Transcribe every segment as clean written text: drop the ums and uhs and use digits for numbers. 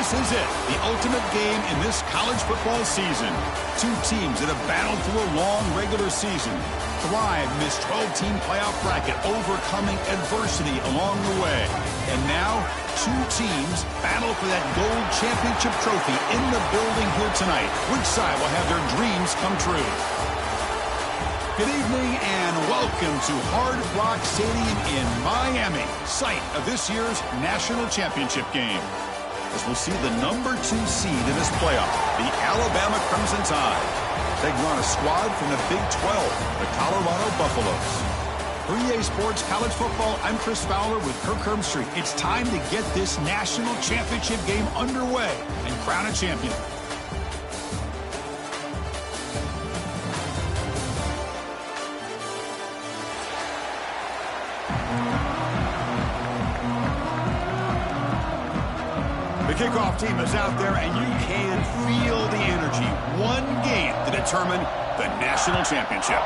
This is it, the ultimate game in this college football season. Two teams that have battled through a long regular season, thrived in this 12-team playoff bracket, overcoming adversity along the way. And now, two teams battle for that gold championship trophy in the building here tonight. Which side will have their dreams come true? Good evening and welcome to Hard Rock Stadium in Miami, site of this year's national championship game. As we'll see the number 2 seed in this playoff, the Alabama Crimson Tide, taking on a squad from the Big 12, the Colorado Buffaloes. For EA Sports College Football, I'm Chris Fowler with Kirk Herbstreit. It's time to get this national championship game underway and crown a champion. The kickoff team is out there, and you can feel the energy. One game to determine the national championship.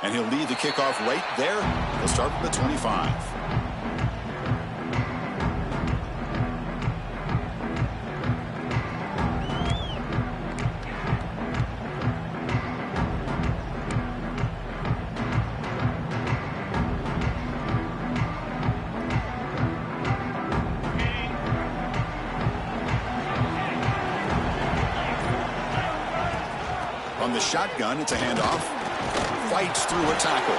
And he'll lead the kickoff right there. He'll start from the 25. From the shotgun, it's a handoff. Fights through a tackle.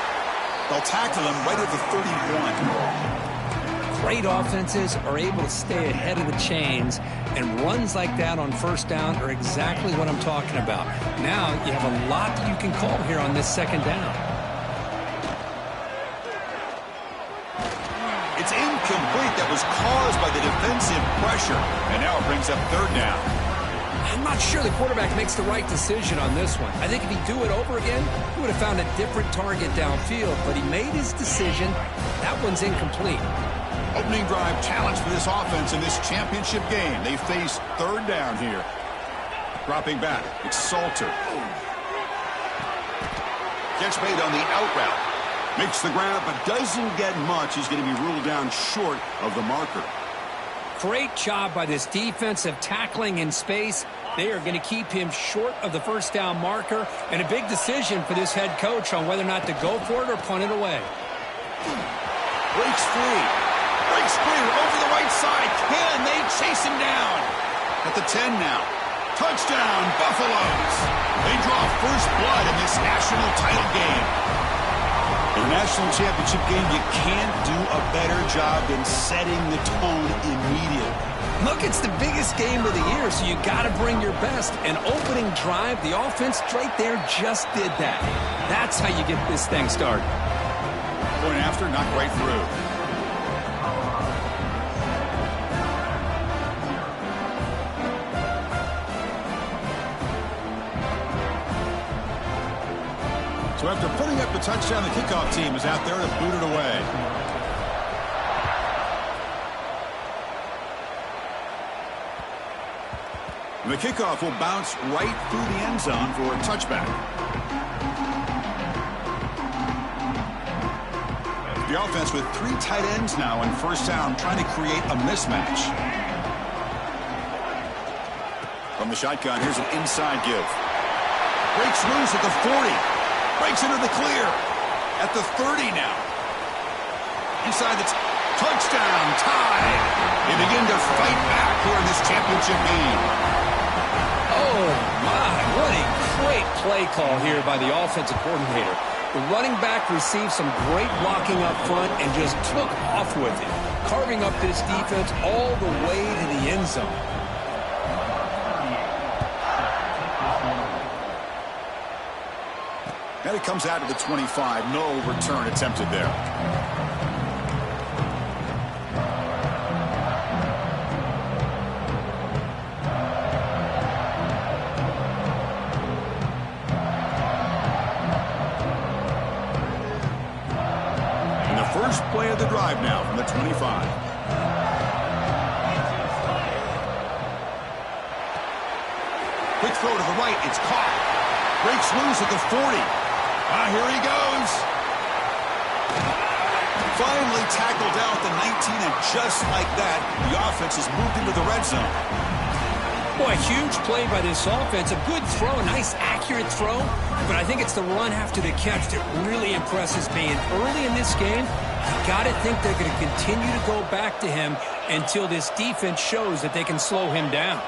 They'll tackle him right at the 31. Great offenses are able to stay ahead of the chains, and runs like that on first down are exactly what I'm talking about. Now you have a lot that you can call here on this second down. It's incomplete. That was caused by the defensive pressure, and now it brings up third down. I'm not sure the quarterback makes the right decision on this one. I think if he'd do it over again, he would have found a different target downfield, but he made his decision. That one's incomplete. Opening drive challenge for this offense in this championship game. They face third down here. Dropping back, it's Salter. Catch made on the out route. Makes the grab, but doesn't get much. He's going to be ruled down short of the marker. Great job by this defensive tackling in space. They are going to keep him short of the first down marker, and a big decision for this head coach on whether or not to go for it or punt it away. Breaks free. Breaks free over the right side. Can they chase him down? At the 10 now. Touchdown, Buffaloes. They draw first blood in this national title game. In the national championship game, you can't do a better job than setting the tone immediately. Look, it's the biggest game of the year, so you got to bring your best. An opening drive, the offense right there just did that. That's how you get this thing started. Point after, not quite through. So after putting up the touchdown, the kickoff team is out there to boot it away. And the kickoff will bounce right through the end zone for a touchback. The offense with 3 tight ends now in first down, trying to create a mismatch. From the shotgun, here's an inside give. Breaks loose at the 40. Breaks into the clear. At the 30 now. Inside the touchdown, tied. They begin to fight back here in this championship game. Oh, my. What a great play call here by the offensive coordinator. The running back received some great blocking up front and just took off with it, carving up this defense all the way to the end zone. And it comes out to the 25. No return attempted there. And the first play of the drive now from the 25. Quick throw to the right. It's caught. Breaks loose at the 40. Here he goes. Finally tackled out the 19, and just like that, the offense has moved into the red zone. Boy, a huge play by this offense. A good throw, a nice accurate throw. But I think it's the run after the catch that really impresses me. And early in this game, you got to think they're going to continue to go back to him until this defense shows that they can slow him down.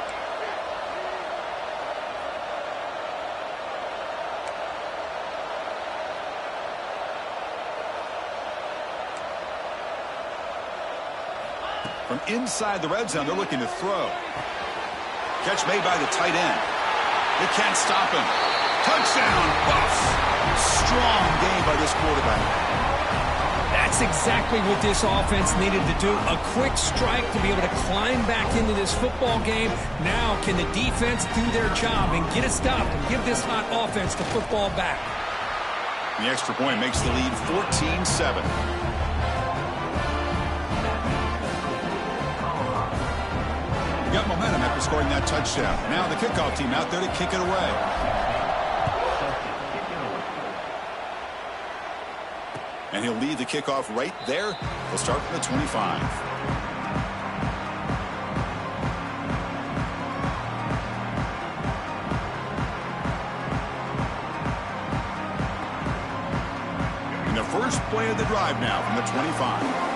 From inside the red zone, they're looking to throw. Catch made by the tight end. They can't stop him. Touchdown, Buffs. Strong game by this quarterback. That's exactly what this offense needed to do. A quick strike to be able to climb back into this football game. Now can the defense do their job and get a stop and give this hot offense the football back? The extra point makes the lead 14-7. Got momentum after scoring that touchdown. Now the kickoff team out there to kick it away. And he'll lead the kickoff right there. He'll start from the 25. And the first play of the drive now from the 25.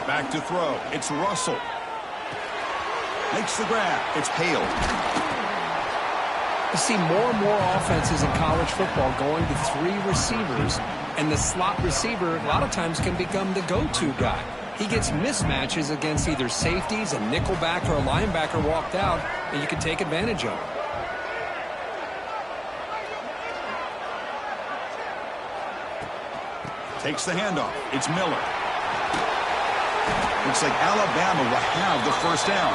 Back to throw. It's Russell. Makes the grab. It's Hale. You see more and more offenses in college football going to three receivers, and the slot receiver a lot of times can become the go-to guy. He gets mismatches against either safeties, a nickelback, or a linebacker walked out, and you can take advantage of it. Takes the handoff. It's Miller. Looks like Alabama will have the first down.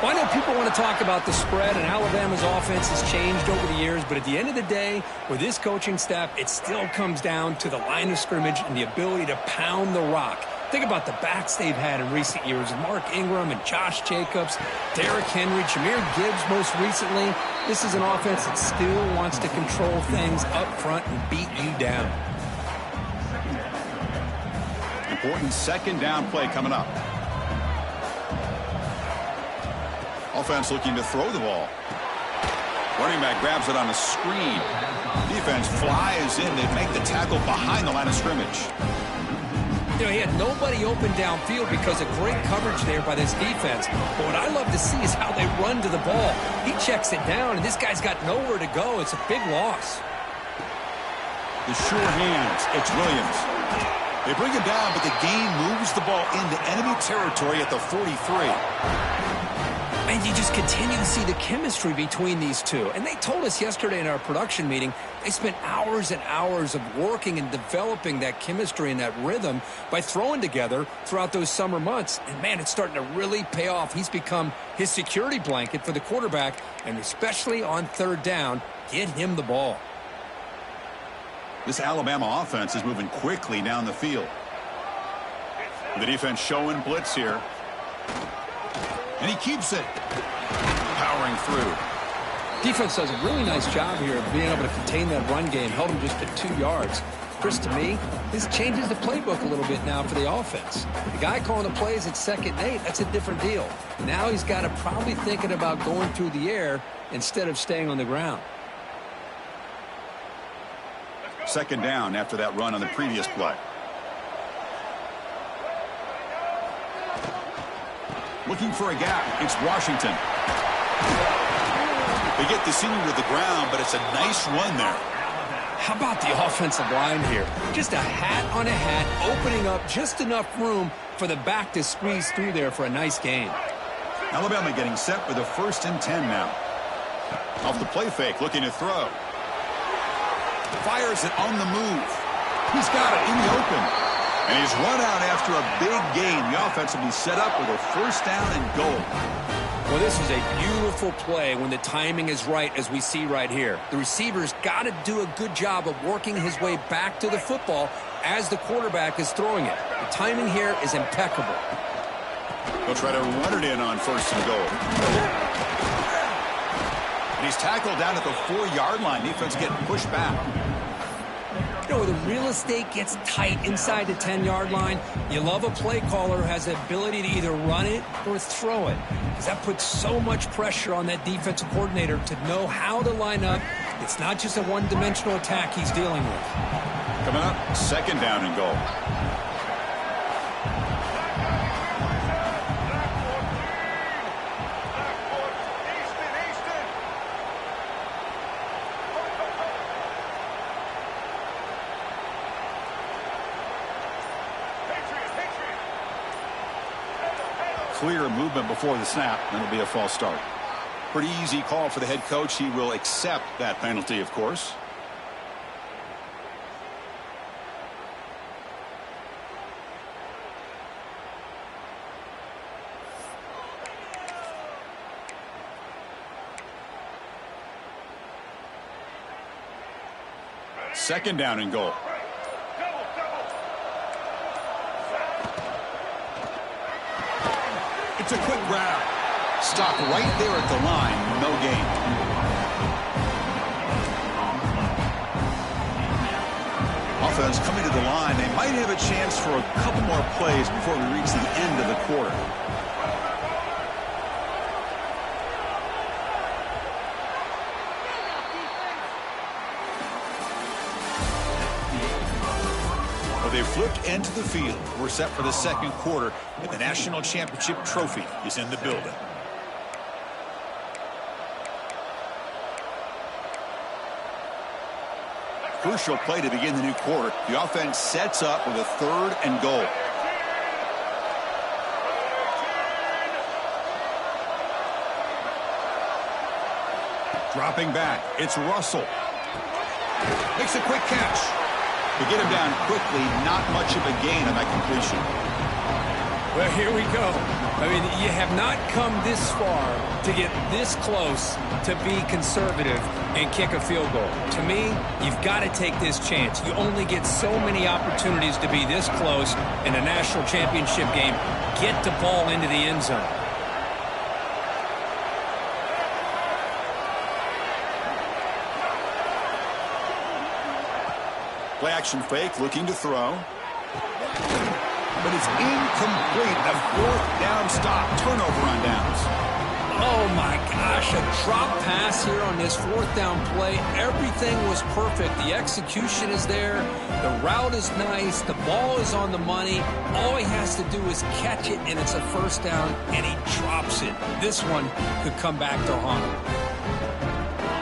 Well, I know people want to talk about the spread, and Alabama's offense has changed over the years, but at the end of the day, with this coaching staff, it still comes down to the line of scrimmage and the ability to pound the rock. Think about the backs they've had in recent years. Mark Ingram and Josh Jacobs, Derrick Henry, Jahmyr Gibbs most recently. This is an offense that still wants to control things up front and beat you down. Important second down play coming up. Offense looking to throw the ball. Running back grabs it on a screen. Defense flies in to make the tackle behind the line of scrimmage. You know, he had nobody open downfield because of great coverage there by this defense. But what I love to see is how they run to the ball. He checks it down, and this guy's got nowhere to go. It's a big loss. The sure hands. It's Williams. They bring him down, but the gain moves the ball into enemy territory at the 43. And you just continue to see the chemistry between these two. And they told us yesterday in our production meeting, they spent hours and hours of working and developing that chemistry and that rhythm by throwing together throughout those summer months. And, man, it's starting to really pay off. He's become his security blanket for the quarterback, and especially on third down, get him the ball. This Alabama offense is moving quickly down the field. The defense showing blitz here. And he keeps it. Powering through. Defense does a really nice job here of being able to contain that run game. Held him just at 2 yards. Chris, to me, this changes the playbook a little bit now for the offense. The guy calling the plays at 2nd and 8, that's a different deal. Now he's got to probably thinking about going through the air instead of staying on the ground. Second down after that run on the previous play. Looking for a gap. It's Washington. They get the senior to the ground, but it's a nice run there. How about the offensive line here? Just a hat on a hat, opening up just enough room for the back to squeeze through there for a nice gain. Alabama getting set for the 1st and 10 now. Off the play fake, looking to throw. Fires it on the move. He's got it in the open. And he's run out after a big gain. The offense will be set up with a 1st down and goal. Well, this is a beautiful play when the timing is right, as we see right here. The receiver's got to do a good job of working his way back to the football as the quarterback is throwing it. The timing here is impeccable. He'll try to run it in on 1st and goal. And he's tackled down at the 4-yard line. Defense getting pushed back. You know, the real estate gets tight inside the 10-yard line. You love a play caller who has the ability to either run it or throw it, because that puts so much pressure on that defensive coordinator to know how to line up. It's not just a one-dimensional attack he's dealing with. Coming up, 2nd down and goal. Clear movement before the snap, and it'll be a false start. Pretty easy call for the head coach. He will accept that penalty, of course. Second down and goal. It's a quick grab. Stop right there at the line. No gain. Offense coming to the line. They might have a chance for a couple more plays before we reach the end of the quarter. They flipped into the field. We're set for the second quarter, and the national championship trophy is in the building. Crucial play to begin the new quarter. The offense sets up with a 3rd and goal. Dropping back, it's Russell. Makes a quick catch. To get him down quickly, not much of a gain on that completion. Well, here we go. I mean, you have not come this far to get this close to be conservative and kick a field goal. To me, you've got to take this chance. You only get so many opportunities to be this close in a national championship game. Get the ball into the end zone. Play action fake, looking to throw. But it's incomplete. A 4th down stop. Turnover on downs. Oh, my gosh. A drop pass here on this 4th down play. Everything was perfect. The execution is there. The route is nice. The ball is on the money. All he has to do is catch it, and it's a 1st down, and he drops it. This one could come back to haunt him.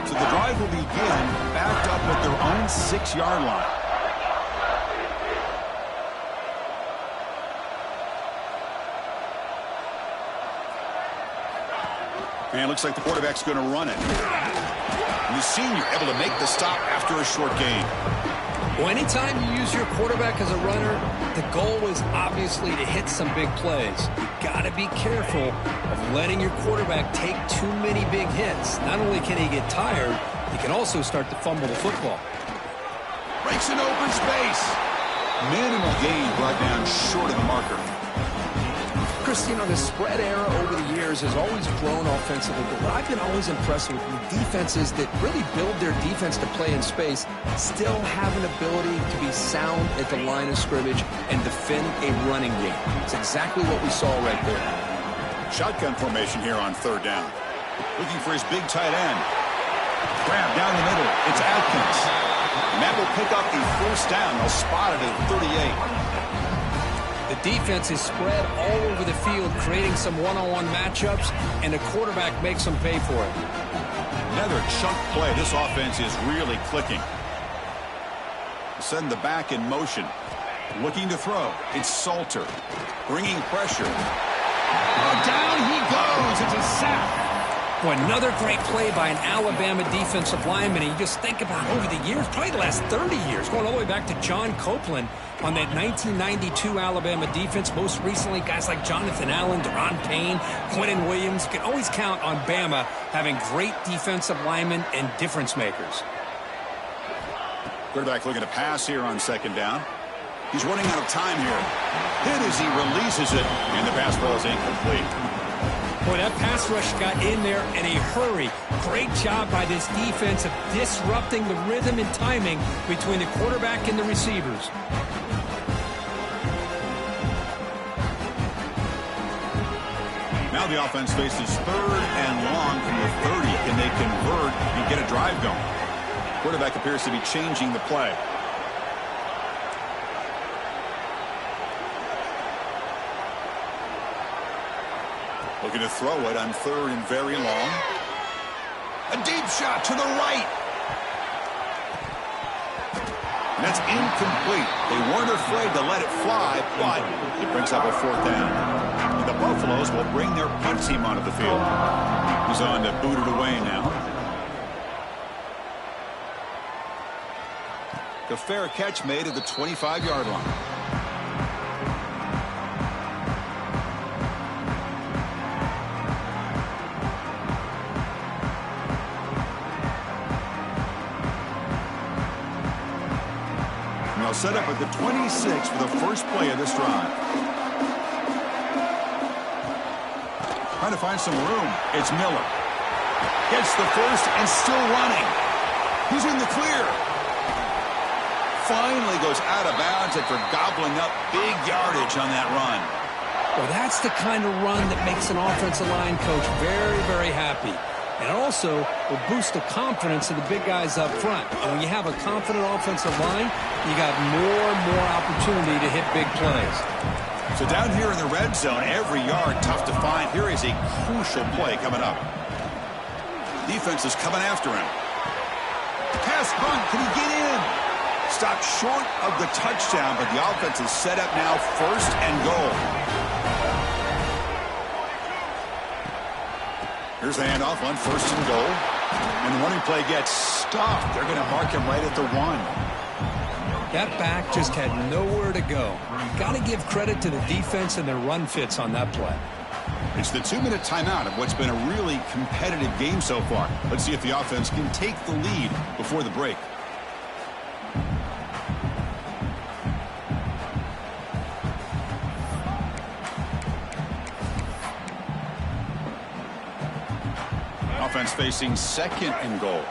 So the drive will begin backed up at their own 6-yard line. And it looks like the quarterback's going to run it. And the senior able to make the stop after a short gain. Well, anytime you use your quarterback as a runner, the goal is obviously to hit some big plays. You've got to be careful of letting your quarterback take too many big hits. Not only can he get tired, he can also start to fumble the football. Breaks an open space. Minimal gain brought down short of the marker. Chris, you know, the spread era over the years has always grown offensively, but what I've been always impressed with defenses that really build their defense to play in space still have an ability to be sound at the line of scrimmage and defend a running game. It's exactly what we saw right there. Shotgun formation here on 3rd down. Looking for his big tight end. Grab down the middle. It's Atkins. And that will pick up the 1st down. They'll spot it at 38. The defense is spread all over the field, creating some one-on-one matchups, and the quarterback makes them pay for it. Another chunk play. This offense is really clicking. Send the back in motion. Looking to throw. It's Salter. Bringing pressure. Oh, down he goes. It's a sack. Boy, another great play by an Alabama defensive lineman. And you just think about over the years, probably the last 30 years, going all the way back to John Copeland on that 1992 Alabama defense. Most recently, guys like Jonathan Allen, Deron Payne, Quentin Williams. You can always count on Bama having great defensive linemen and difference makers. Quarterback looking to pass here on 2nd down. He's running out of time here. Hit as he releases it, and the pass ball is incomplete. Boy, that pass rush got in there in a hurry. Great job by this defense of disrupting the rhythm and timing between the quarterback and the receivers. Now the offense faces 3rd and long from the 30. Can they convert and get a drive going? Quarterback appears to be changing the play. Looking to throw it on 3rd and very long. A deep shot to the right. And that's incomplete. They weren't afraid to let it fly, but it brings up a 4th down. And the Buffaloes will bring their punt team onto the field. He's on to boot it away now. The fair catch made at the 25-yard line. Now set up at the 26 for the first play of this drive. Trying to find some room. It's Miller. Gets the first and still running. He's in the clear. Finally goes out of bounds after gobbling up big yardage on that run. Well, that's the kind of run that makes an offensive line coach very, very happy. And also will boost the confidence of the big guys up front. And when you have a confident offensive line, you got more and more opportunity to hit big plays. So down here in the red zone, every yard tough to find. Here is a crucial play coming up. Defense is coming after him. Pass hunt. Can he get in? Stopped short of the touchdown, but the offense is set up now 1st and goal. Here's the handoff on 1st and goal. And the running play gets stopped. They're going to mark him right at the 1. That back just had nowhere to go. Got to give credit to the defense and their run fits on that play. It's the 2-minute timeout of what's been a really competitive game so far. Let's see if the offense can take the lead before the break. Offense facing 2nd and goal.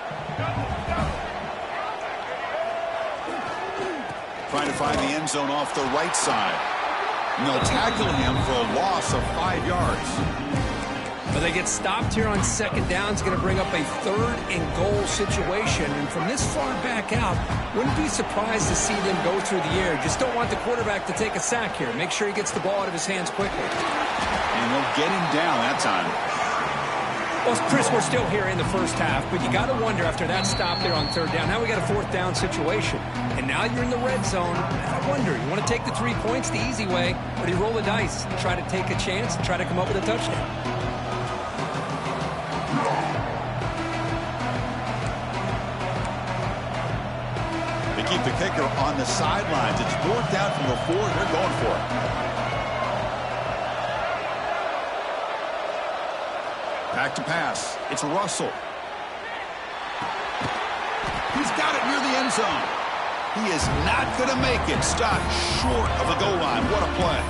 Trying to find the end zone off the right side. And they'll tackle him for a loss of 5 yards. But they get stopped here on 2nd down. It's going to bring up a 3rd and goal situation. And from this far back out, wouldn't be surprised to see them go through the air. Just don't want the quarterback to take a sack here. Make sure he gets the ball out of his hands quickly. And they'll get him down that time. Well, Chris, we're still here in the first half, but you got to wonder after that stop there on 3rd down. Now we got a 4th down situation, and now you're in the red zone. I wonder, you want to take the 3 points the easy way, or do you roll the dice, try to take a chance, and try to come up with a touchdown? They keep the kicker on the sidelines. It's 4th down from the 4. They're going for it. Back to pass. It's Russell. He's got it near the end zone. He is not going to make it. Stopped short of the goal line. What a play.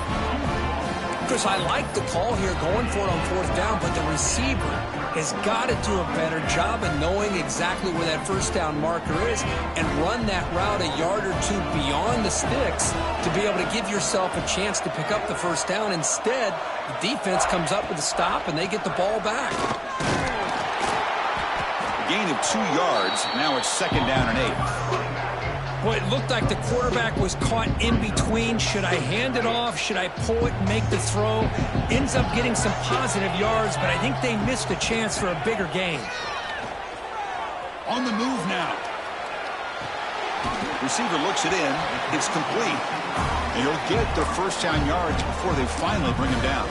Chris, I like the call here going for it on 4th down, but the receiver has got to do a better job of knowing exactly where that 1st down marker is and run that route a yard or 2 beyond the sticks to be able to give yourself a chance to pick up the 1st down. Instead, the defense comes up with a stop and they get the ball back. A gain of 2 yards. Now it's 2nd down and 8. Boy, it looked like the quarterback was caught in between. Should I hand it off? Should I pull it and make the throw? Ends up getting some positive yards, but I think they missed a chance for a bigger gain. On the move now. Receiver looks it in. It's complete. And he'll get the 1st down yards before they finally bring him down.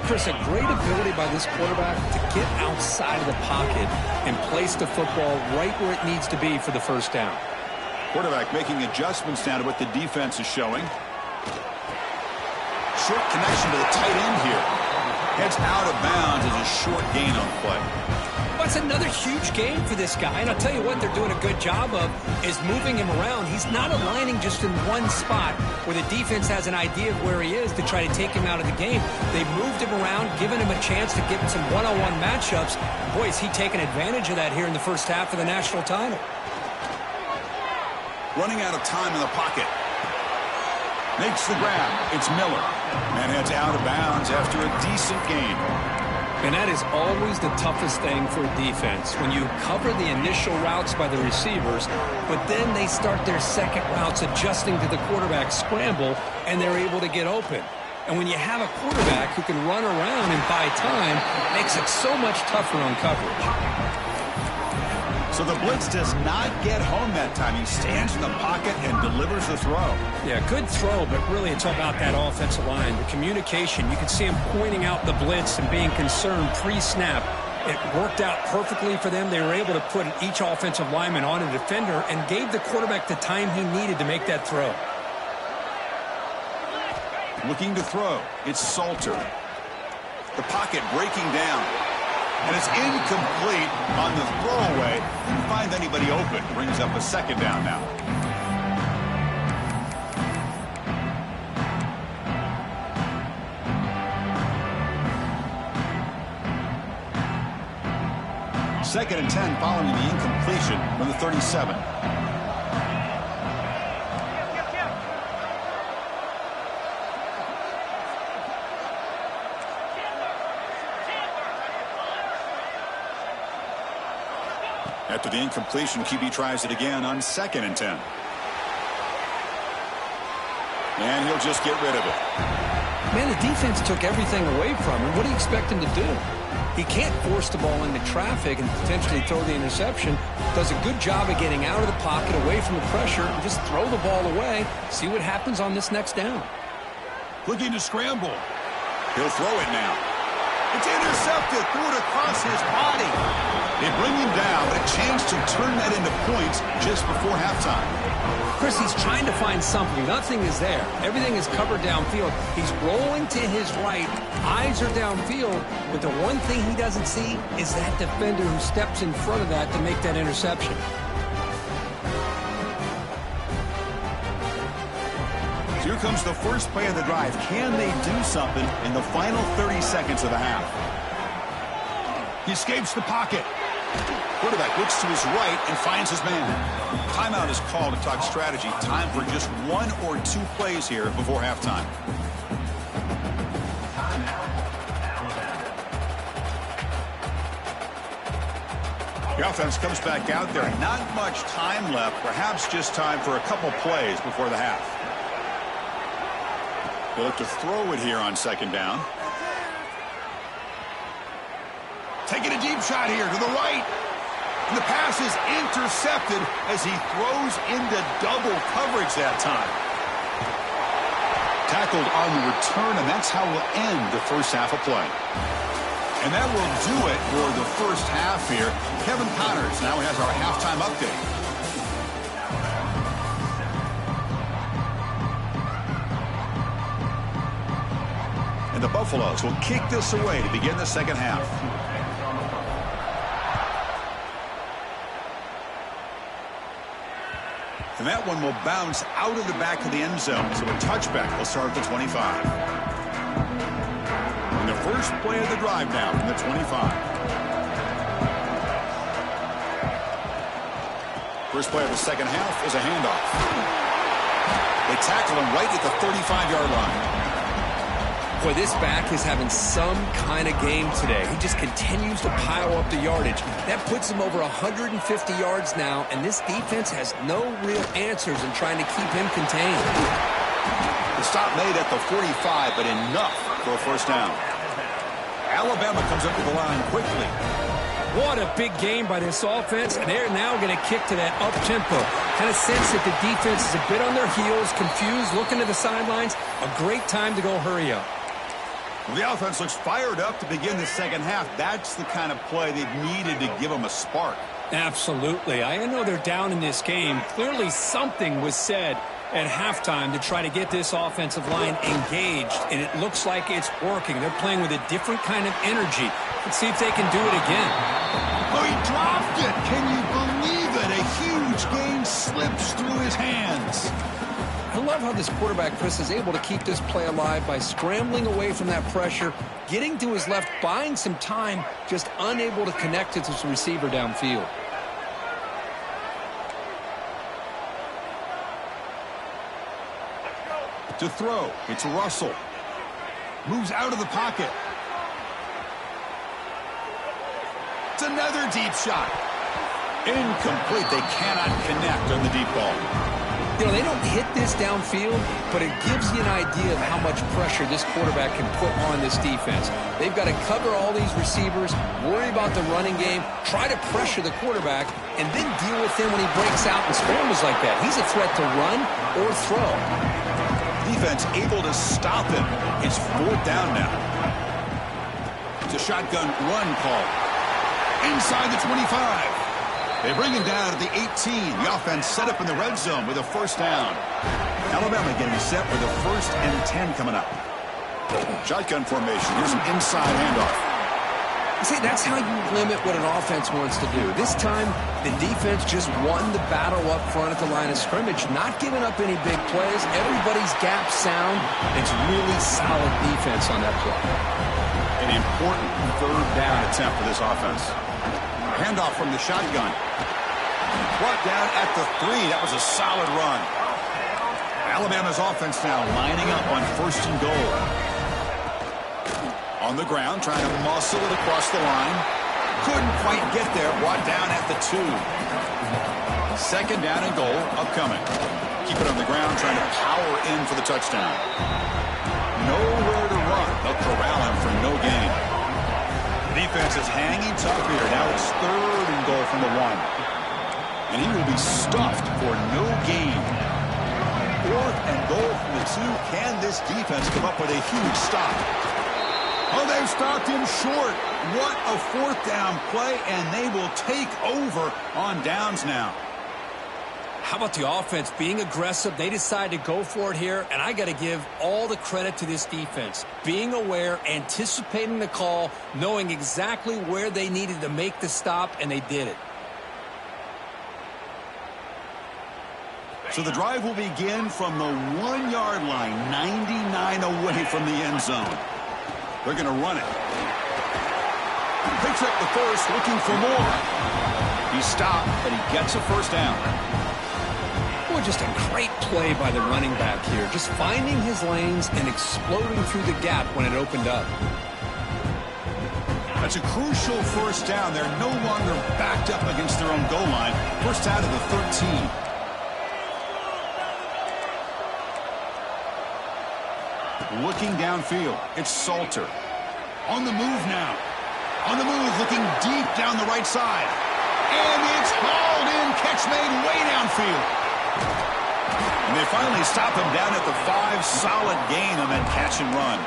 Chris, a great ability by this quarterback to get outside of the pocket and place the football right where it needs to be for the 1st down. Quarterback making adjustments now to what the defense is showing. Short connection to the tight end here. Heads out of bounds as a short gain on the play. Well, it's another huge game for this guy, and I'll tell you what they're doing a good job of is moving him around. He's not aligning just in one spot where the defense has an idea of where he is to try to take him out of the game. They've moved him around, given him a chance to get some one-on-one matchups. Boy, is he taking advantage of that here in the first half of the national title. Running out of time in the pocket. Makes the grab. It's Miller. And heads out of bounds after a decent gain. And that is always the toughest thing for a defense, when you cover the initial routes by the receivers, but then they start their second routes adjusting to the quarterback scramble, and they're able to get open. And when you have a quarterback who can run around and buy time, it makes it so much tougher on coverage. So the blitz does not get home that time. He stands in the pocket and delivers the throw. Yeah, good throw, but really it's all about that offensive line. The communication, you can see him pointing out the blitz and being concerned pre-snap. It worked out perfectly for them. They were able to put each offensive lineman on a defender and gave the quarterback the time he needed to make that throw. Looking to throw. It's Salter. The pocket breaking down. And it's incomplete on the throwaway. Didn't find anybody open. Brings up a second down now. Second and 10 following the incompletion from the 37. After the incompletion, QB tries it again on second and 10. And he'll just get rid of it. Man, the defense took everything away from him. What do you expect him to do? He can't force the ball into traffic and potentially throw the interception. Does a good job of getting out of the pocket, away from the pressure, and just throw the ball away. See what happens on this next down. Looking to scramble. He'll throw it now. It's intercepted. Threw it across his body. They bring him down, but a chance to turn that into points just before halftime. Chris, he's trying to find something. Nothing is there. Everything is covered downfield. He's rolling to his right. Eyes are downfield. But the one thing he doesn't see is that defender who steps in front of that to make that interception. Here comes the first play of the drive. Can they do something in the final 30 seconds of the half? He escapes the pocket. Quarterback looks to his right and finds his man. Timeout is called to talk strategy. Time for just one or two plays here before halftime. The offense comes back out there. Not much time left. Perhaps just time for a couple plays before the half. They look to throw it here on second down. Taking a deep shot here to the right. And the pass is intercepted as he throws into double coverage that time. Tackled on the return, and that's how we'll end the first half of play. And that will do it for the first half here. Kevin Connors now has our halftime update. And the Buffaloes will kick this away to begin the second half. And that one will bounce out of the back of the end zone. So a touchback will start at the 25. And the first play of the drive now from the 25. First play of the second half is a handoff. They tackle him right at the 35-yard line. Boy, this back is having some kind of game today. He just continues to pile up the yardage. That puts him over 150 yards now, and this defense has no real answers in trying to keep him contained. The stop made at the 45, but enough for a first down. Alabama comes up to the line quickly. What a big game by this offense, and they're now going to kick to that up-tempo. Kind of sense that the defense is a bit on their heels, confused, looking to the sidelines. A great time to go hurry up. Well, the offense looks fired up to begin the second half. That's the kind of play they've needed to give them a spark. Absolutely. I know they're down in this game. Clearly something was said at halftime to try to get this offensive line engaged, and it looks like it's working. They're playing with a different kind of energy. Let's see if they can do it again. Oh, he dropped it. Can you believe it? A huge gain slips through his hands. I love how this quarterback, Chris, is able to keep this play alive by scrambling away from that pressure, getting to his left, buying some time, just unable to connect to his receiver downfield. To throw, it's Russell. Moves out of the pocket. It's another deep shot. Incomplete. They cannot connect on the deep ball. You know, they don't hit this downfield, but it gives you an idea of how much pressure this quarterback can put on this defense. They've got to cover all these receivers, worry about the running game, try to pressure the quarterback, and then deal with him when he breaks out and scrambles like that. He's a threat to run or throw. Defense able to stop him. It's 4th down now. It's a shotgun run call. Inside the 25. They bring him down at the 18. The offense set up in the red zone with a 1st down. Alabama getting set with a 1st and 10 coming up. Shotgun formation. Here's an inside handoff. See, that's how you limit what an offense wants to do. This time, the defense just won the battle up front at the line of scrimmage, not giving up any big plays. Everybody's gap sound. It's really solid defense on that play. An important 3rd down attempt for this offense. Handoff from the shotgun. Brought down at the 3. That was a solid run. Alabama's offense now lining up on 1st and goal. On the ground, trying to muscle it across the line. Couldn't quite get there. Brought down at the 2. 2nd down and goal upcoming. Keep it on the ground, trying to power in for the touchdown. Nowhere to run. They'll corral him for no gain. The defense is hanging tough here. Now it's 3rd and goal from the 1. And he will be stuffed for no gain. 4th and goal from the 2. Can this defense come up with a huge stop? Oh, they've stopped him short. What a 4th down play, and they will take over on downs now. How about the offense being aggressive? They decide to go for it here, and I got to give all the credit to this defense. Being aware, anticipating the call, knowing exactly where they needed to make the stop, and they did it. So the drive will begin from the 1-yard line, 99 away from the end zone. They're going to run it. Picks up the 1st, looking for more. He stopped, but he gets a 1st down. Boy, just a great play by the running back here. Just finding his lanes and exploding through the gap when it opened up. That's a crucial 1st down. They're no longer backed up against their own goal line. 1st out of the 13. Looking downfield, it's Salter. On the move now. On the move, looking deep down the right side. And it's hauled in, catch made way downfield. And they finally stop him down at the 5. Solid gain on that catch and run.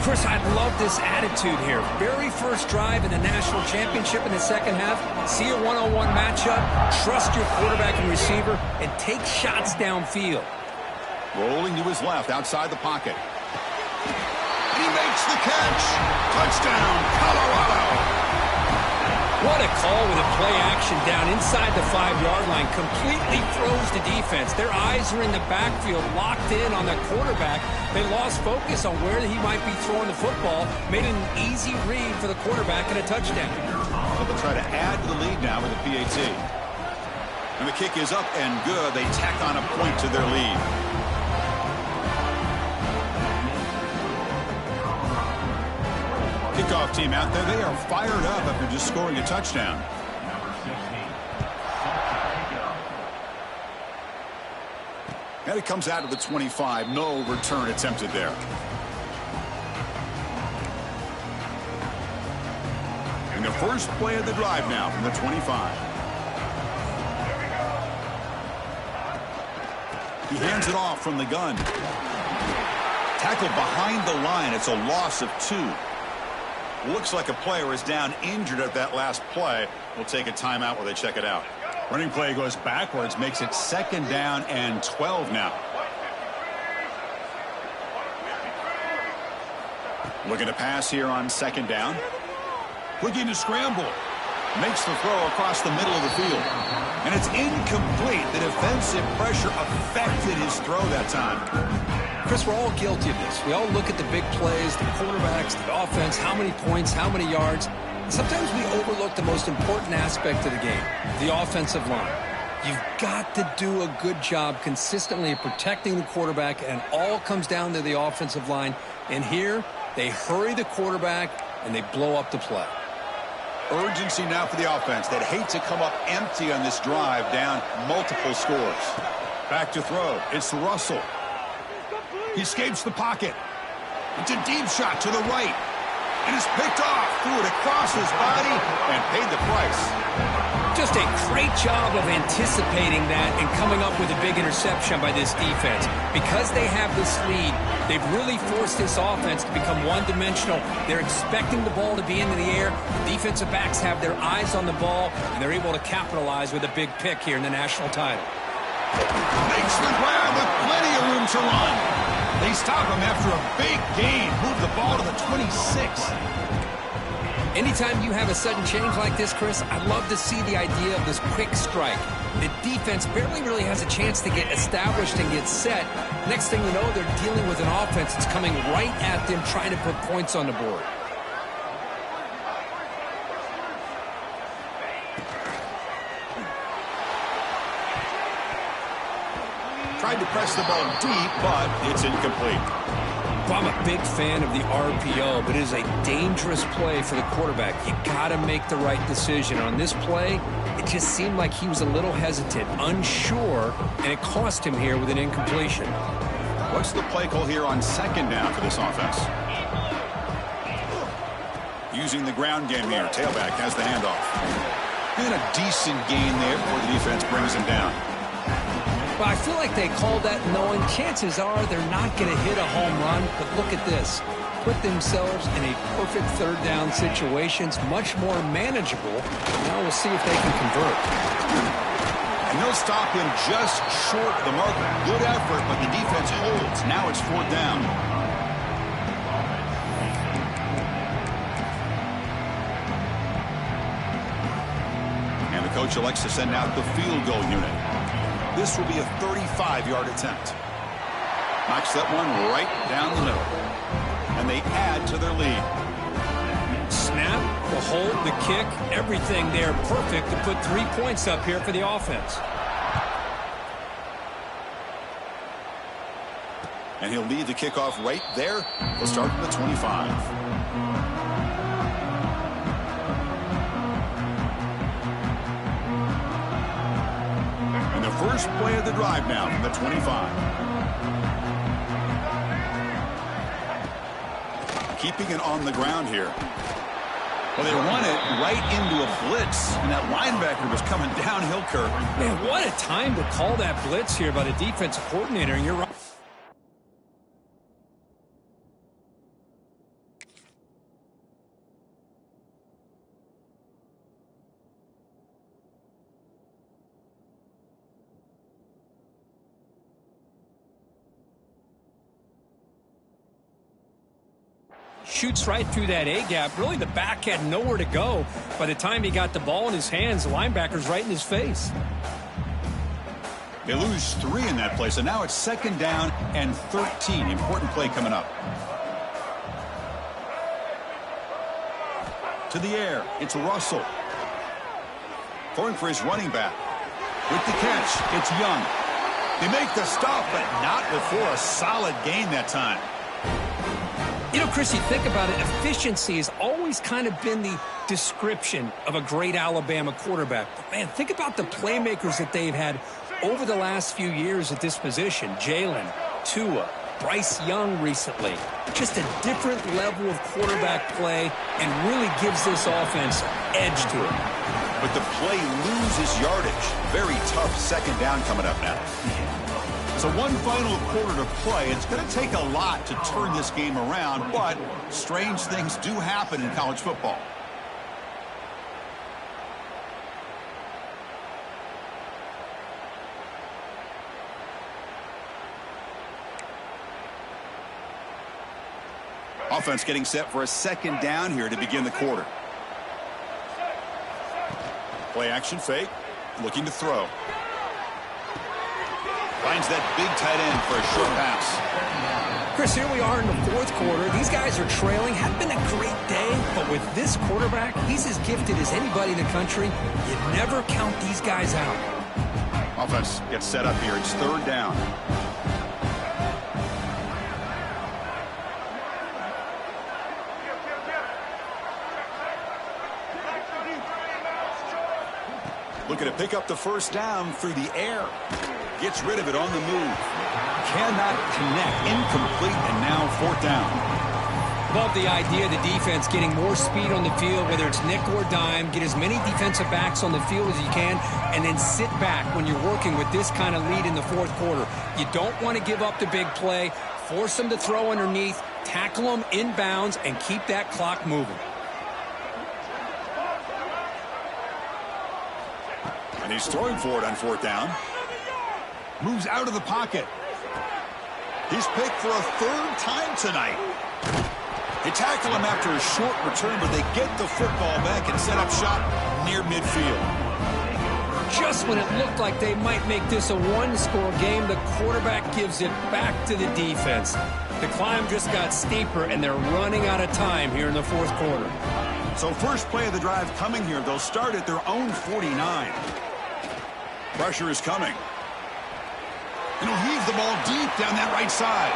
Chris, I love this attitude here. Very first drive in the national championship in the 2nd half. See a one-on-one matchup, trust your quarterback and receiver, and take shots downfield. Rolling to his left, outside the pocket. He makes the catch. Touchdown, Colorado. What a call with a play action down inside the 5-yard line. Completely throws the defense. Their eyes are in the backfield, locked in on the quarterback. They lost focus on where he might be throwing the football. Made an easy read for the quarterback and a touchdown. Well, they'll try to add to the lead now with the PAT. And the kick is up and good. They tack on a point to their lead. Kickoff team out there. They are fired up after just scoring a touchdown. And it comes out of the 25. No return attempted there. And the first play of the drive now from the 25. He hands it off from the gun. Tackled behind the line. It's a loss of 2. Looks like a player is down injured at that last play. We'll take a timeout while they check it out. Running play goes backwards, makes it 2nd down and 12 now. Looking to pass here on 2nd down. Looking to scramble. Makes the throw across the middle of the field. And it's incomplete. The defensive pressure affected his throw that time. Chris, we're all guilty of this. We all look at the big plays, the quarterbacks, the offense, how many points, how many yards. Sometimes we overlook the most important aspect of the game, the offensive line. You've got to do a good job consistently protecting the quarterback, and it all comes down to the offensive line. And here, they hurry the quarterback, and they blow up the play. Urgency now for the offense. They'd hate to come up empty on this drive, down multiple scores. Back to throw. It's Russell. He escapes the pocket. It's a deep shot to the right. And it's picked off. Threw it across his body and paid the price. Just a great job of anticipating that and coming up with a big interception by this defense. Because they have this lead, they've really forced this offense to become one-dimensional. They're expecting the ball to be into the air. The defensive backs have their eyes on the ball, and they're able to capitalize with a big pick here in the national title. Makes the grab with plenty of room to run. They stop him after a big gain. Move the ball to the 26. Anytime you have a sudden change like this, Chris, I love to see the idea of this quick strike. The defense barely really has a chance to get established and get set. Next thing you know, they're dealing with an offense that's coming right at them, trying to put points on the board. Tried to press the ball deep, but it's incomplete. I'm a big fan of the RPO, but it is a dangerous play for the quarterback. You got to make the right decision. On this play, it just seemed like he was a little hesitant, unsure, and it cost him here with an incompletion. What's the play call here on second down for this offense? Using the ground game here. Tailback has the handoff. And a decent gain there before the defense brings him down. Well, I feel like they called that knowing chances are they're not going to hit a home run. But look at this. Put themselves in a perfect third down situation. It's much more manageable. Now we'll see if they can convert. And they'll stop him just short of the mark. Good effort, but the defense holds. Now it's fourth down. And the coach elects to send out the field goal unit. This will be a 35-yard attempt. Knocks that one right down the middle. And they add to their lead. Snap, the hold, the kick, everything there perfect to put 3 points up here for the offense. And he'll lead the kickoff right there. They'll start from the 25. First play of the drive now from the 25. Keeping it on the ground here. Well, they run it right into a blitz, and that linebacker was coming downhill, Kirk. Man, what a time to call that blitz here by the defensive coordinator, and you're right. Shoots right through that A-gap. Really, the back had nowhere to go. By the time he got the ball in his hands, the linebacker's right in his face. They lose 3 in that play, so now it's second down and 13. Important play coming up. To the air, it's Russell. Throwing for his running back. With the catch, it's Young. They make the stop, but not before a solid gain that time. You know, Chris, you think about it, efficiency has always kind of been the description of a great Alabama quarterback. But, man, think about the playmakers that they've had over the last few years at this position. Jalen, Tua, Bryce Young recently. Just a different level of quarterback play and really gives this offense edge to it. But the play loses yardage. Very tough second down coming up now. So one final quarter to play. It's going to take a lot to turn this game around, but strange things do happen in college football. Offense getting set for a second down here to begin the quarter. Play action fake. Looking to throw. Finds that big tight end for a short pass. Chris, here we are in the fourth quarter. These guys are trailing. Had been a great day, but with this quarterback, he's as gifted as anybody in the country. You never count these guys out. Offense gets set up here. It's third down. Looking to pick up the first down through the air. Gets rid of it on the move. Cannot connect. Incomplete, and now fourth down. Love the idea of the defense getting more speed on the field, whether it's nickel or dime. Get as many defensive backs on the field as you can, and then sit back when you're working with this kind of lead in the fourth quarter. You don't want to give up the big play. Force them to throw underneath, tackle them inbounds, and keep that clock moving. And he's throwing for it on fourth down. Moves out of the pocket. He's picked for a third time tonight. They tackle him after a short return, but they get the football back and set up shop near midfield. Just when it looked like they might make this a one-score game, the quarterback gives it back to the defense. The climb just got steeper, and they're running out of time here in the fourth quarter. So first play of the drive coming here. They'll start at their own 49. Pressure is coming. And he'll heave the ball deep down that right side.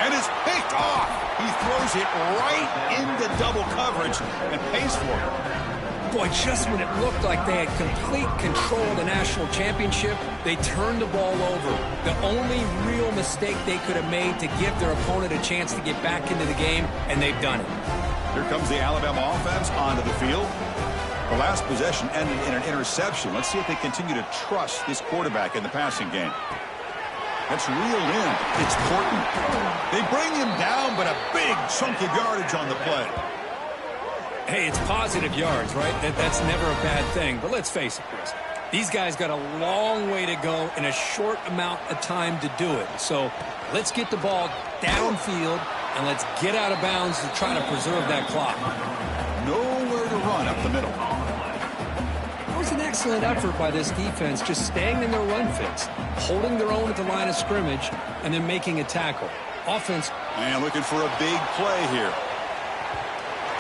And it's picked off. He throws it right into double coverage and pays for it. Boy, just when it looked like they had complete control of the national championship, they turned the ball over. The only real mistake they could have made to give their opponent a chance to get back into the game, and they've done it. Here comes the Alabama offense onto the field. The last possession ended in an interception. Let's see if they continue to trust this quarterback in the passing game. That's reeled in. It's Porton. They bring him down, but a big chunk of yardage on the play. Hey, it's positive yards, right? That's never a bad thing. But let's face it, Chris. These guys got a long way to go in a short amount of time to do it. So let's get the ball downfield, and let's get out of bounds to try to preserve that clock. Nowhere to run up the middle. That was an excellent effort by this defense, just staying in their run fits, holding their own at the line of scrimmage, and then making a tackle. Offense. And looking for a big play here.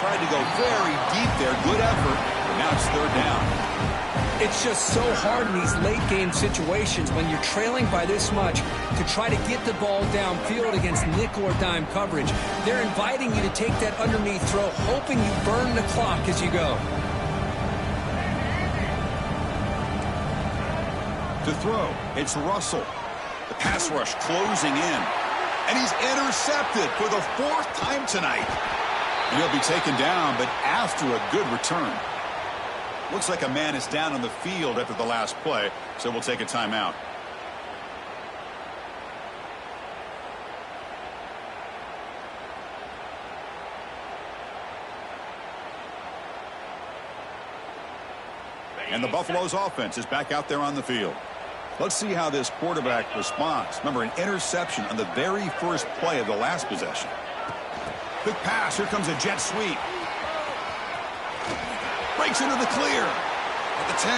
Tried to go very deep there. Good effort. But now it's third down. It's just so hard in these late-game situations when you're trailing by this much to try to get the ball downfield against nickel or dime coverage. They're inviting you to take that underneath throw, hoping you burn the clock as you go. To throw, it's Russell. The pass rush closing in. And he's intercepted for the fourth time tonight. And he'll be taken down, but after a good return. Looks like a man is down on the field after the last play, so we'll take a timeout. And the Buffalo's offense is back out there on the field. Let's see how this quarterback responds. Remember, an interception on the very first play of the last possession. Quick pass. Here comes a jet sweep. Breaks into the clear at the 10.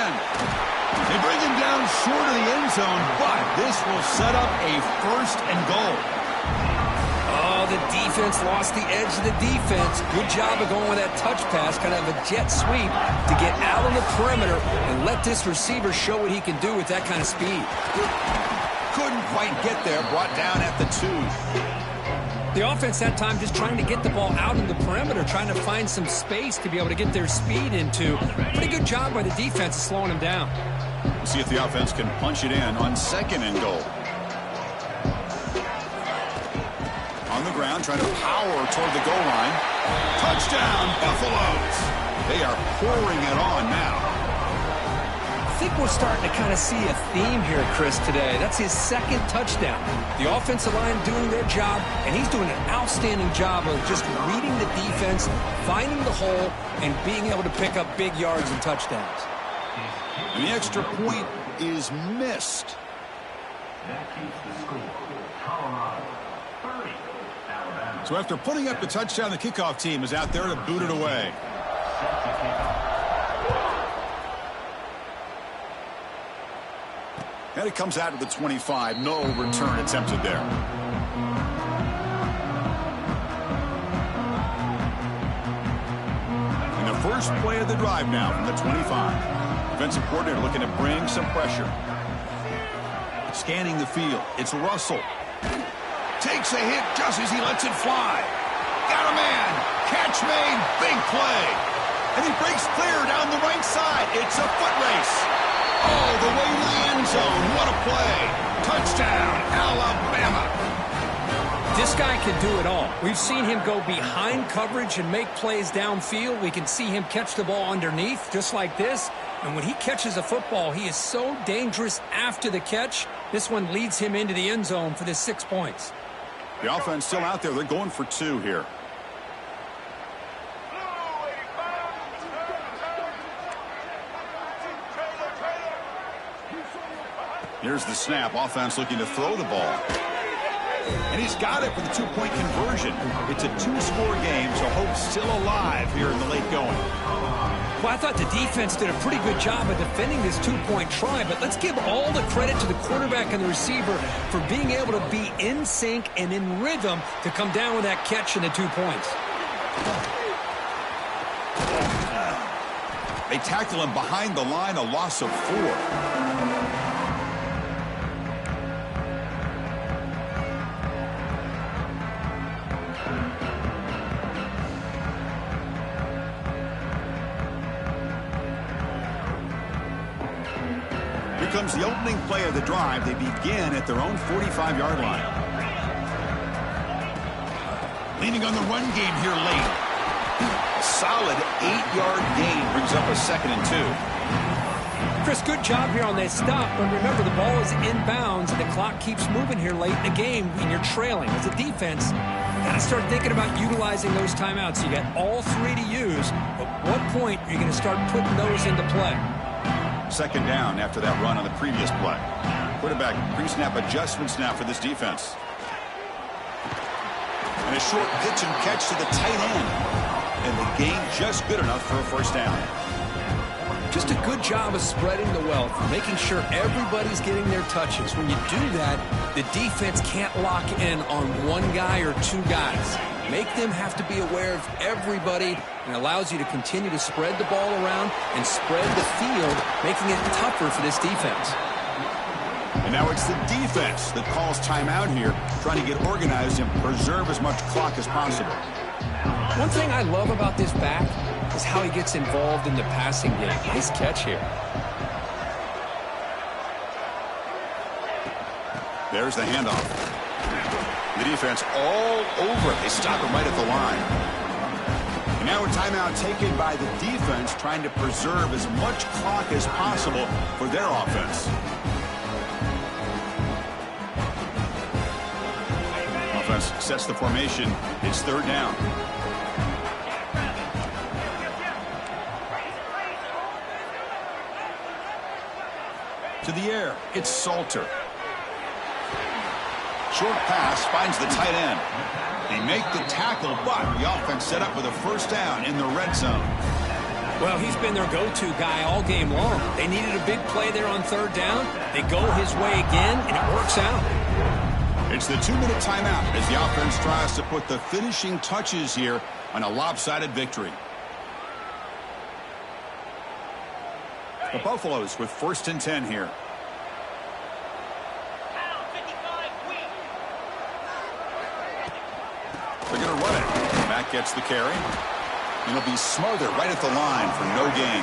They bring him down short of the end zone, but this will set up a first and goal. Oh, the defense lost the edge of the defense. Good job of going with that touch pass, kind of a jet sweep to get out on the perimeter and let this receiver show what he can do with that kind of speed. Couldn't quite get there, brought down at the 2. The offense that time just trying to get the ball out in the perimeter, trying to find some space to be able to get their speed into. Pretty good job by the defense of slowing them down. We'll see if the offense can punch it in on second and goal. On the ground, trying to power toward the goal line. Touchdown, Buffaloes! They are pouring it on now. I think we're starting to kind of see a theme here, Chris, today. That's his second touchdown. The offensive line doing their job, and he's doing an outstanding job of just reading the defense, finding the hole, and being able to pick up big yards and touchdowns. And the extra point is missed. That keeps the score. Colorado 30, Alabama. So after putting up the touchdown, the kickoff team is out there to boot it away. And it comes out to the 25. No return attempted there. And the first play of the drive now from the 25. Defensive coordinator looking to bring some pressure. Scanning the field. It's Russell. Takes a hit just as he lets it fly. Got a man. Catch made. Big play. And he breaks clear down the right side. It's a foot race. Oh, the way to the end zone. What a play. Touchdown, Alabama. This guy can do it all. We've seen him go behind coverage and make plays downfield. We can see him catch the ball underneath, just like this. And when he catches a football, he is so dangerous after the catch. This one leads him into the end zone for this 6 points. The offense still out there. They're going for 2 here. Here's the snap. Offense looking to throw the ball. And he's got it for the 2-point conversion. It's a 2-score game, so hope's still alive here in the late going. Well, I thought the defense did a pretty good job of defending this 2-point try, but let's give all the credit to the quarterback and the receiver for being able to be in sync and in rhythm to come down with that catch and the 2 points. They tackle him behind the line, a loss of 4. Comes the opening play of the drive. They begin at their own 45-yard line. Leaning on the run game here late. A solid 8-yard gain brings up a 2nd and 2. Chris, good job here on that stop. But remember, the ball is inbounds, and the clock keeps moving here late in the game, and you're trailing. As a defense, you got to start thinking about utilizing those timeouts. You got all 3 to use. At what point are you going to start putting those into play? 2nd down after that run on the previous play. Quarterback pre-snap adjustments now for this defense. And a short pitch and catch to the tight end. And the gain just good enough for a 1st down. Just a good job of spreading the wealth, making sure everybody's getting their touches. When you do that, the defense can't lock in on 1 guy or 2 guys. Make them have to be aware of everybody, and allows you to continue to spread the ball around and spread the field, making it tougher for this defense. And now it's the defense that calls timeout here, trying to get organized and preserve as much clock as possible. One thing I love about this back is how he gets involved in the passing game. Nice catch here. There's the handoff. The defense all over it. They stop him right at the line. And now a timeout taken by the defense, trying to preserve as much clock as possible for their offense. Offense sets the formation. It's 3rd down. To the air. It's Salter. Short pass finds the tight end. They make the tackle, but the offense set up with a 1st down in the red zone. Well, he's been their go-to guy all game long. They needed a big play there on 3rd down. They go his way again, and it works out. It's the 2-minute timeout as the offense tries to put the finishing touches here on a lopsided victory. The Buffaloes with 1st and 10 here. They're going to run it. Back gets the carry. And it'll be smothered right at the line for no gain.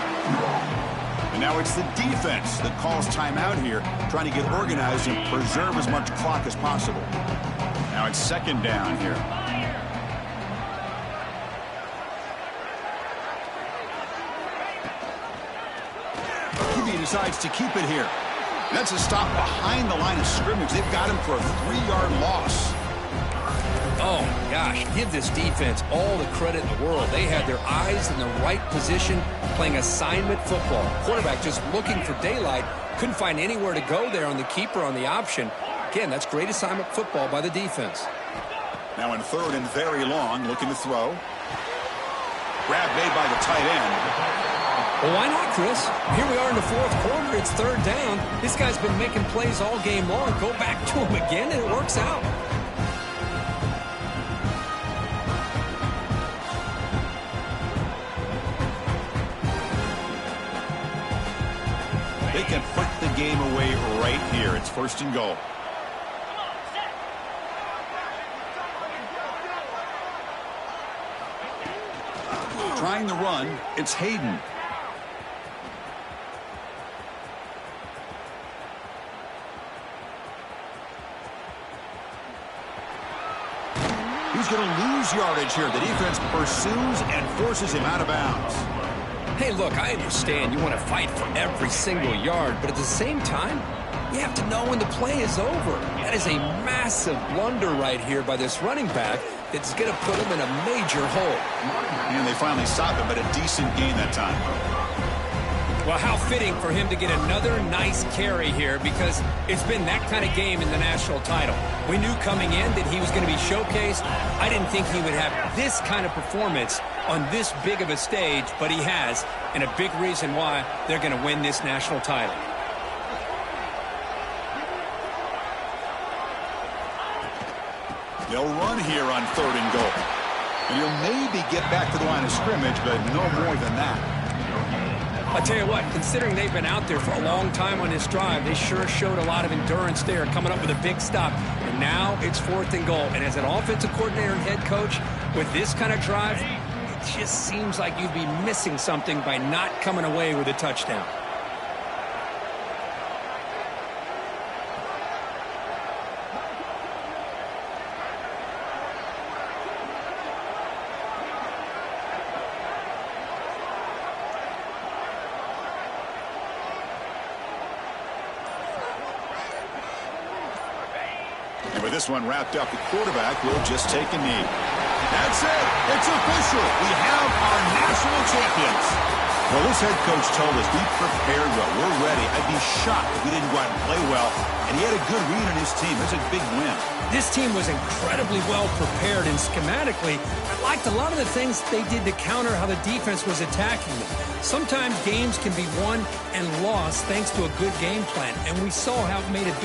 And now it's the defense that calls timeout here, trying to get organized and preserve as much clock as possible. Now it's 2nd down here. QB decides to keep it here. That's a stop behind the line of scrimmage. They've got him for a 3-yard loss. Oh, my gosh, give this defense all the credit in the world. They had their eyes in the right position, playing assignment football. Quarterback just looking for daylight, couldn't find anywhere to go there on the keeper on the option. Again, that's great assignment football by the defense. Now in 3rd and very long, looking to throw. Grab made by the tight end. Well, why not, Chris? Here we are in the fourth quarter. It's third down. This guy's been making plays all game long. Go back to him again, and it works out. They can put the game away right here. It's first and goal. Trying the run, it's Hayden. He's going to lose yardage here. The defense pursues and forces him out of bounds. Hey, look, I understand you want to fight for every single yard, but at the same time, you have to know when the play is over. That is a massive blunder right here by this running back. It's going to put him in a major hole. And they finally stopped him, but a decent gain that time. Well, how fitting for him to get another nice carry here, because it's been that kind of game in the national title. We knew coming in that he was going to be showcased. I didn't think he would have this kind of performance on this big of a stage, but he has, and a big reason why they're going to win this national title. They'll run here on third and goal. And he'll maybe get back to the line of scrimmage, but no more than that. I'll tell you what, considering they've been out there for a long time on this drive, they sure showed a lot of endurance there, coming up with a big stop. And now it's fourth and goal. And as an offensive coordinator and head coach, with this kind of drive, it just seems like you'd be missing something by not coming away with a touchdown. And with this one wrapped up, the quarterback will just take a knee. That's it. It's official. We have our national champions. Well, this head coach told us we prepared well. We're ready. I'd be shocked if we didn't go out and play well. And he had a good read on his team. It's a big win. This team was incredibly well prepared, and schematically, I liked a lot of the things they did to counter how the defense was attacking them. Sometimes games can be won and lost thanks to a good game plan, and we saw how it made a